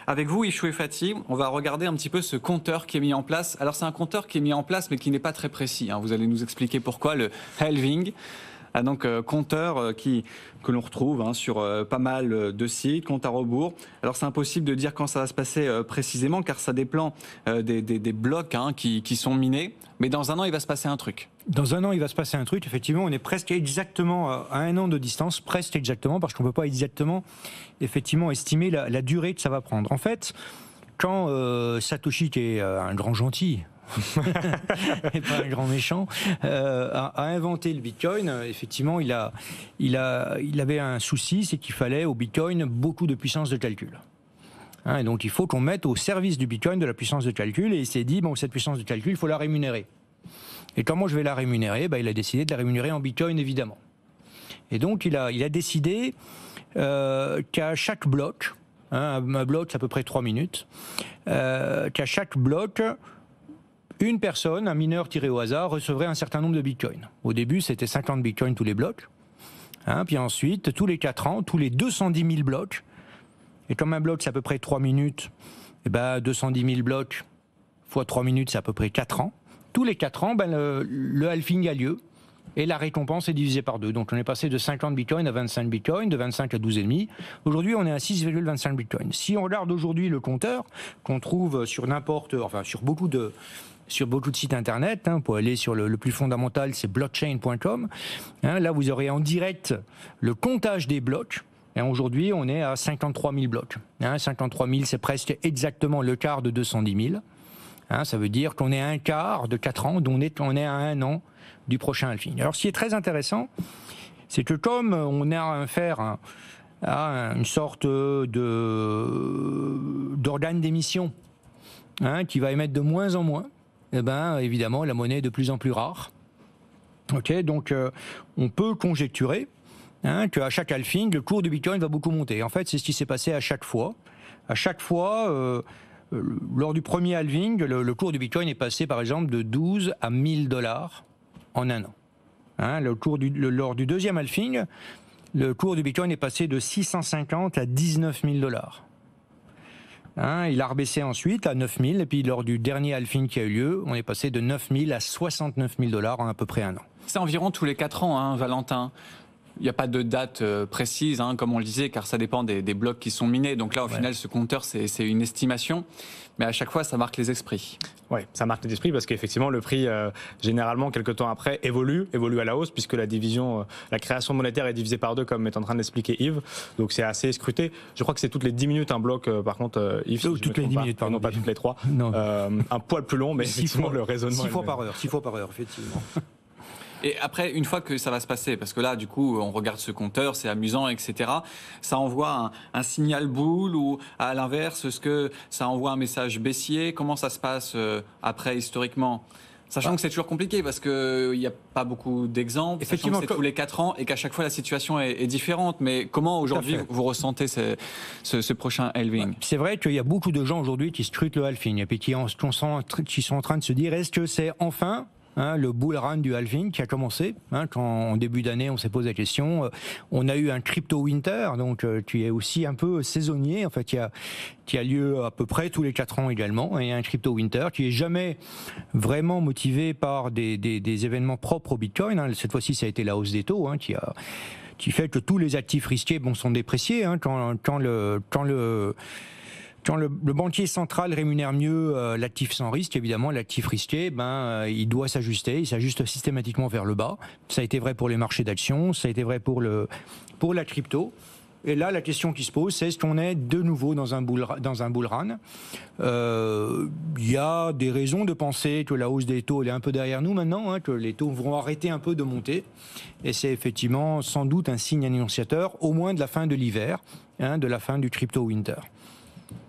Avec vous, Ichou et Fatih, on va regarder un petit peu ce compteur qui est mis en place. Alors c'est un compteur qui est mis en place mais qui n'est pas très précis. Vous allez nous expliquer pourquoi, le halving. Donc compteur que l'on retrouve sur pas mal de sites, compte à rebours. Alors c'est impossible de dire quand ça va se passer précisément car ça dépend des blocs qui sont minés. Mais dans un an, il va se passer un truc. Dans un an, il va se passer un truc. Effectivement, on est presque exactement à un an de distance, presque exactement, parce qu'on ne peut pas exactement effectivement estimer la durée que ça va prendre. En fait, quand Satoshi, qui est un grand gentil, et pas un grand méchant, a inventé le Bitcoin, effectivement, il avait un souci, c'est qu'il fallait au Bitcoin beaucoup de puissance de calcul. Et donc il faut qu'on mette au service du Bitcoin de la puissance de calcul, et il s'est dit, bon, cette puissance de calcul, il faut la rémunérer. Et comment je vais la rémunérer ? Il a décidé de la rémunérer en Bitcoin, évidemment. Et donc il a décidé qu'à chaque bloc, un bloc c'est à peu près 3 minutes, qu'à chaque bloc, une personne, un mineur tiré au hasard, recevrait un certain nombre de bitcoins. Au début, c'était 50 bitcoins tous les blocs. Puis ensuite, tous les 4 ans, tous les 210 000 blocs, et comme un bloc, c'est à peu près 3 minutes, 210 000 blocs fois 3 minutes, c'est à peu près 4 ans. Tous les 4 ans, le halving a lieu, et la récompense est divisée par 2. Donc on est passé de 50 bitcoins à 25 bitcoins, de 25 à 12,5. Aujourd'hui, on est à 6,25 bitcoins. Si on regarde aujourd'hui le compteur, qu'on trouve sur sur beaucoup de sites internet, pour aller sur le plus fondamental, c'est blockchain.com. Là, vous aurez en direct le comptage des blocs. Et aujourd'hui, on est à 53 000 blocs. 53 000, c'est presque exactement le quart de 210 000. Ça veut dire qu'on est à un quart de 4 ans, dont on est à 1 an du prochain halving. Alors, ce qui est très intéressant, c'est que comme on a affaire à une sorte d'organe d'émission qui va émettre de moins en moins, évidemment, la monnaie est de plus en plus rare. Donc, on peut conjecturer qu'à chaque halving, le cours du Bitcoin va beaucoup monter. En fait, c'est ce qui s'est passé à chaque fois. À chaque fois, lors du premier halving, le cours du Bitcoin est passé, par exemple, de 12 à 1000 $ en un an. Lors du deuxième halving, le cours du Bitcoin est passé de 650 à 19 000 $. Il a rebaissé ensuite à 9 000, et puis lors du dernier halving qui a eu lieu, on est passé de 9 000 à 69 000 $ en à peu près un an. C'est environ tous les 4 ans, Valentin. Il n'y a pas de date précise, comme on le disait, car ça dépend des blocs qui sont minés. Donc là, au final, ce compteur, c'est une estimation. Mais à chaque fois, ça marque les esprits. Oui, ça marque les esprits parce qu'effectivement, le prix, généralement, quelques temps après, évolue à la hausse, puisque la création monétaire est divisée par 2, comme est en train d'expliquer Yves. Donc c'est assez scruté. Je crois que c'est toutes les 10 minutes un bloc, par contre, Yves. Toutes les 10 minutes, pardon. Non, pas toutes les 3. Non. Un poil plus long, mais effectivement, le raisonnement. 6 fois par heure, effectivement. Et après, une fois que ça va se passer, parce que là, du coup, on regarde ce compteur, c'est amusant, etc. Ça envoie un signal boule ou, à l'inverse, est-ce que ça envoie un message baissier ? Comment ça se passe après, historiquement ? Sachant que c'est toujours compliqué parce qu'il n'y a pas beaucoup d'exemples, sachant que c'est tous les 4 ans et qu'à chaque fois la situation est différente. Mais comment aujourd'hui vous ressentez ce prochain halving ? C'est vrai qu'il y a beaucoup de gens aujourd'hui qui scrutent le halving et puis qui sont en train de se dire, est-ce que c'est enfin le bull run du halving qui a commencé, quand en début d'année on s'est posé la question. On a eu un crypto winter, donc qui est aussi un peu saisonnier, en fait, qui a lieu à peu près tous les 4 ans également, et un crypto winter qui est jamais vraiment motivé par des événements propres au Bitcoin. Cette fois-ci, ça a été la hausse des taux qui fait que tous les actifs risqués sont dépréciés. Quand le banquier central rémunère mieux l'actif sans risque, évidemment, l'actif risqué, il doit s'ajuster. Il s'ajuste systématiquement vers le bas. Ça a été vrai pour les marchés d'actions, ça a été vrai pour la crypto. Et là, la question qui se pose, c'est est-ce qu'on est de nouveau dans un bull run ? Il y a des raisons de penser que la hausse des taux elle est un peu derrière nous maintenant, que les taux vont arrêter un peu de monter. Et c'est effectivement sans doute un signe annonciateur, au moins de la fin de l'hiver, de la fin du crypto winter.